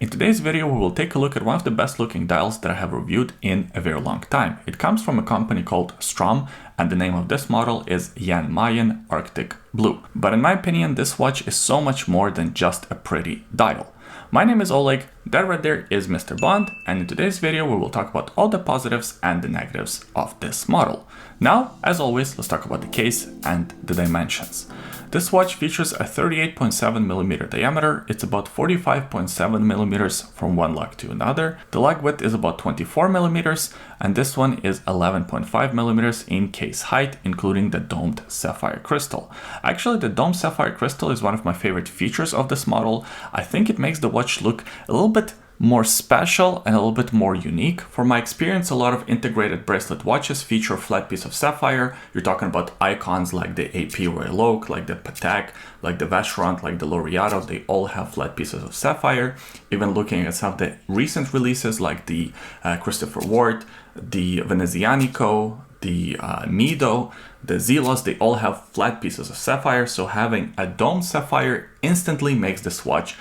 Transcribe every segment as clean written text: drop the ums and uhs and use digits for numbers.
In today's video, we will take a look at one of the best looking dials that I have reviewed in a very long time. It comes from a company called Straum, and the name of this model is Mayen Arctic Blue. But in my opinion, this watch is so much more than just a pretty dial. My name is Oleg, that right there is Mr. Bond, and in today's video we will talk about all the positives and the negatives of this model. Now, as always, let's talk about the case and the dimensions. This watch features a 38.7mm diameter. It's about 45.7mm from one lug to another. The lug width is about 24mm, and this one is 11.5mm in case height, including the domed sapphire crystal. Actually, the domed sapphire crystal is one of my favorite features of this model. I think it makes the watch look a little bit more special and a little bit more unique. From my experience, a lot of integrated bracelet watches feature a flat piece of sapphire. You're talking about icons like the AP Royal Oak, like the Patek, like the Vacheron, like the Laureato. They all have flat pieces of sapphire. Even looking at some of the recent releases like the Christopher Ward, the Venezianico, the Mido, the Zelos, they all have flat pieces of sapphire. So having a domed sapphire instantly makes this watch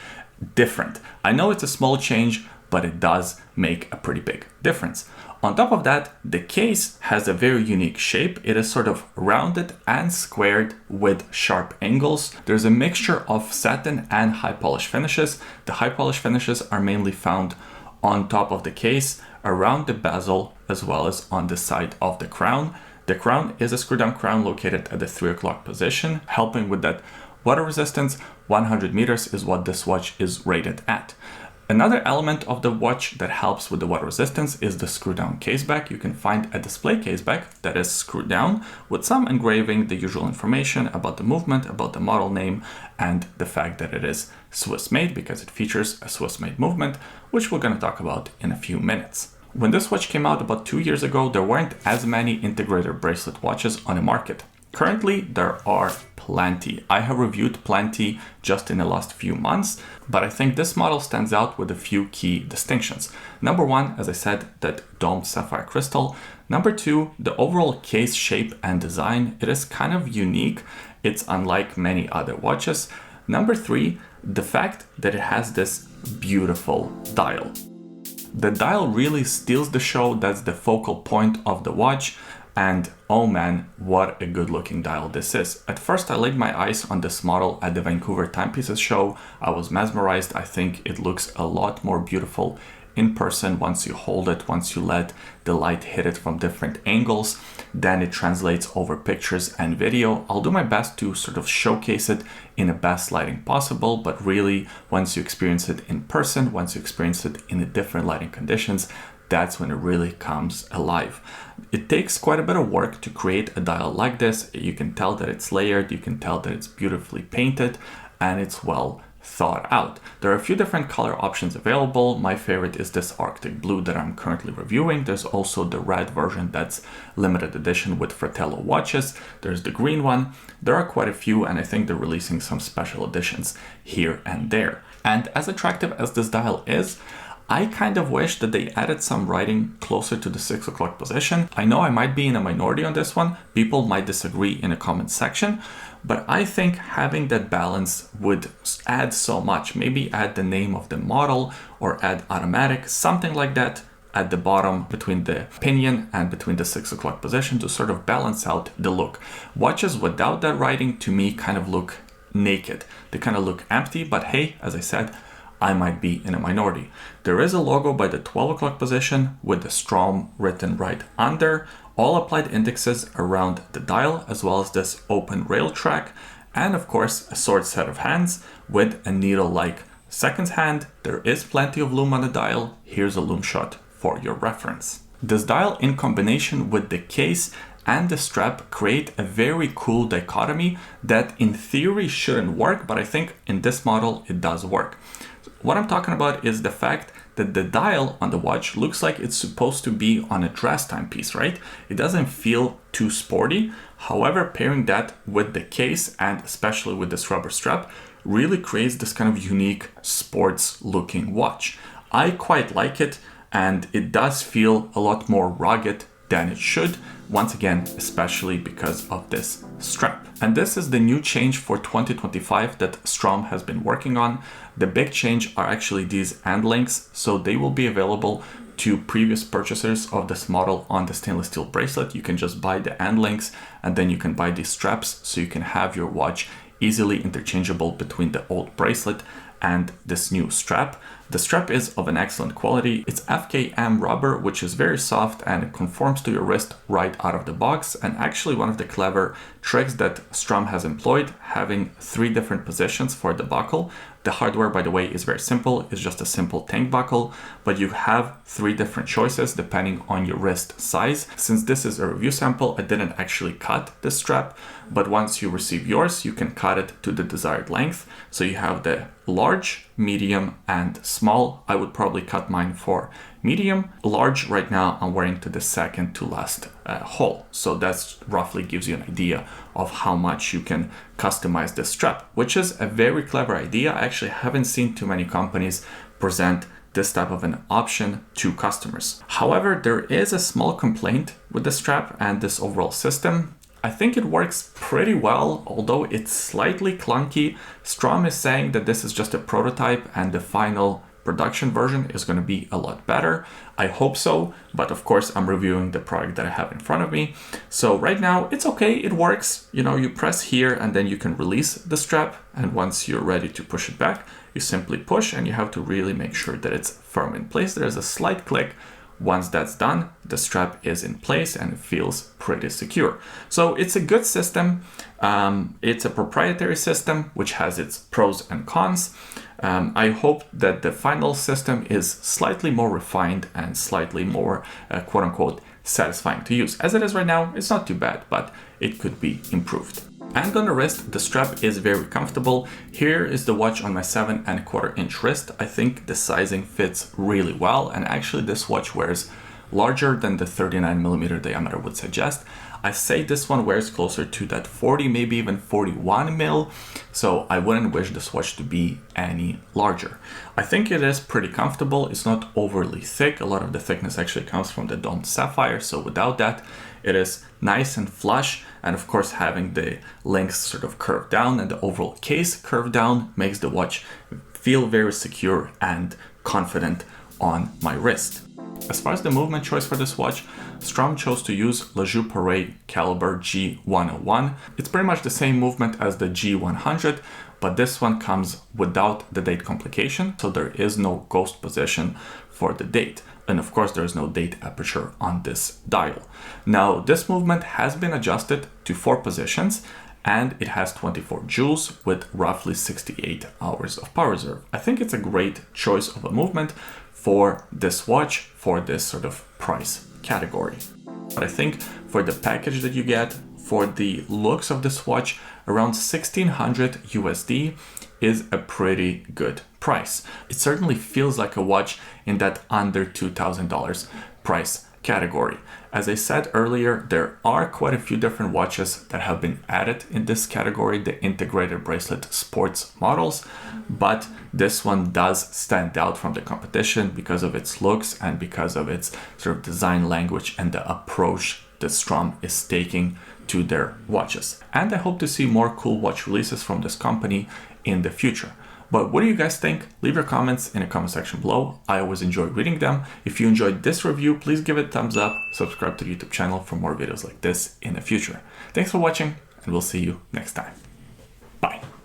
different. I know it's a small change, but it does make a pretty big difference. On top of that, the case has a very unique shape. It is sort of rounded and squared with sharp angles. There's a mixture of satin and high polish finishes. The high polish finishes are mainly found on top of the case, around the bezel, as well as on the side of the crown. The crown is a screw-down crown located at the 3 o'clock position, helping with that water resistance. 100 meters is what this watch is rated at. Another element of the watch that helps with the water resistance is the screw-down caseback. You can find a display caseback that is screwed down with some engraving, the usual information about the movement, about the model name, and the fact that it is Swiss-made because it features a Swiss-made movement, which we're going to talk about in a few minutes. When this watch came out about 2 years ago, there weren't as many integrated bracelet watches on the market. Currently, there are plenty. I have reviewed plenty just in the last few months, but I think this model stands out with a few key distinctions. Number one, as I said, that domed sapphire crystal. Number two, the overall case shape and design. It is kind of unique. It's unlike many other watches. Number three, the fact that it has this beautiful dial. The dial really steals the show. That's the focal point of the watch. And oh man, what a good looking dial this is. At first I laid my eyes on this model at the Vancouver Timepieces show. I was mesmerized. I think it looks a lot more beautiful in person once you hold it, once you let the light hit it from different angles. Then it translates over pictures and video. I'll do my best to sort of showcase it in the best lighting possible, but really once you experience it in person, once you experience it in the different lighting conditions, that's when it really comes alive. It takes quite a bit of work to create a dial like this. You can tell that it's layered, you can tell that it's beautifully painted, and it's well thought out. There are a few different color options available. My favorite is this Arctic Blue that I'm currently reviewing. There's also the red version that's limited edition with Fratello watches. There's the green one. There are quite a few, and I think they're releasing some special editions here and there. And as attractive as this dial is, I kind of wish that they added some writing closer to the 6 o'clock position. I know I might be in a minority on this one. People might disagree in the comments section, but I think having that balance would add so much. Maybe add the name of the model or add automatic, something like that at the bottom between the pinion and between the 6 o'clock position to sort of balance out the look. Watches without that writing to me kind of look naked. They kind of look empty, but hey, as I said, I might be in a minority. There is a logo by the 12 o'clock position with the Straum written right under, all applied indexes around the dial, as well as this open rail track, and of course a sword set of hands with a needle-like seconds hand. There is plenty of lume on the dial. Here's a lume shot for your reference. This dial in combination with the case and the strap create a very cool dichotomy that in theory shouldn't work, but I think in this model it does work. What I'm talking about is the fact that the dial on the watch looks like it's supposed to be on a dress timepiece, right? It doesn't feel too sporty. However, pairing that with the case and especially with this rubber strap really creates this kind of unique sports looking watch. I quite like it, and it does feel a lot more rugged than it should. Once again, especially because of this strap. And this is the new change for 2025 that Straum has been working on. The big change are actually these end links, so they will be available to previous purchasers of this model on the stainless steel bracelet. You can just buy the end links and then you can buy these straps so you can have your watch easily interchangeable between the old bracelet and this new strap. The strap is of an excellent quality. It's FKM rubber, which is very soft and it conforms to your wrist right out of the box. And actually one of the clever tricks that Straum has employed, having 3 different positions for the buckle. The hardware, by the way, is very simple. It's just a simple tank buckle, but you have 3 different choices depending on your wrist size. Since this is a review sample, I didn't actually cut the strap, but once you receive yours, you can cut it to the desired length. So you have the large, medium, and small. I would probably cut mine for medium. Large right now I'm wearing to the second to last hole. So that's roughly gives you an idea of how much you can customize this strap, which is a very clever idea. I actually haven't seen too many companies present this type of an option to customers. However, there is a small complaint with the strap and this overall system. I think it works pretty well, although it's slightly clunky. Straum is saying that this is just a prototype and the final production version is going to be a lot better. I hope so, but of course I'm reviewing the product that I have in front of me. So right now it's okay, it works. You know, you press here and then you can release the strap, and once you're ready to push it back, you simply push and you have to really make sure that it's firm in place. There's a slight click. Once that's done, the strap is in place and it feels pretty secure. So it's a good system. It's a proprietary system, which has its pros and cons. I hope that the final system is slightly more refined and slightly more quote unquote satisfying to use. As it is right now, it's not too bad, but it could be improved. And on the wrist, the strap is very comfortable. Here is the watch on my 7¼ inch wrist. I think the sizing fits really well, and actually this watch wears larger than the 39mm diameter would suggest. I say this one wears closer to that 40, maybe even 41 mil, so I wouldn't wish this watch to be any larger. I think it is pretty comfortable. It's not overly thick. A lot of the thickness actually comes from the domed sapphire, so without that, it is nice and flush. And of course, having the links sort of curved down and the overall case curved down makes the watch feel very secure and confident on my wrist. As far as the movement choice for this watch, Straum chose to use La Joux caliber G101. It's pretty much the same movement as the G100, but this one comes without the date complication, so there is no ghost position for the date. And of course, there is no date aperture on this dial. Now, this movement has been adjusted to 4 positions, and it has 24 joules with roughly 68 hours of power reserve. I think it's a great choice of a movement for this watch, for this sort of price category. But I think for the package that you get, for the looks of this watch, around 1600 USD is a pretty good price. It certainly feels like a watch in that under $2,000 price category. As I said earlier, there are quite a few different watches that have been added in this category, the integrated bracelet sports models, but this one does stand out from the competition because of its looks and because of its sort of design language and the approach that Straum is taking to their watches. And I hope to see more cool watch releases from this company in the future. But what do you guys think? Leave your comments in the comment section below. I always enjoy reading them. If you enjoyed this review, please give it a thumbs up, subscribe to the YouTube channel for more videos like this in the future. Thanks for watching, and we'll see you next time.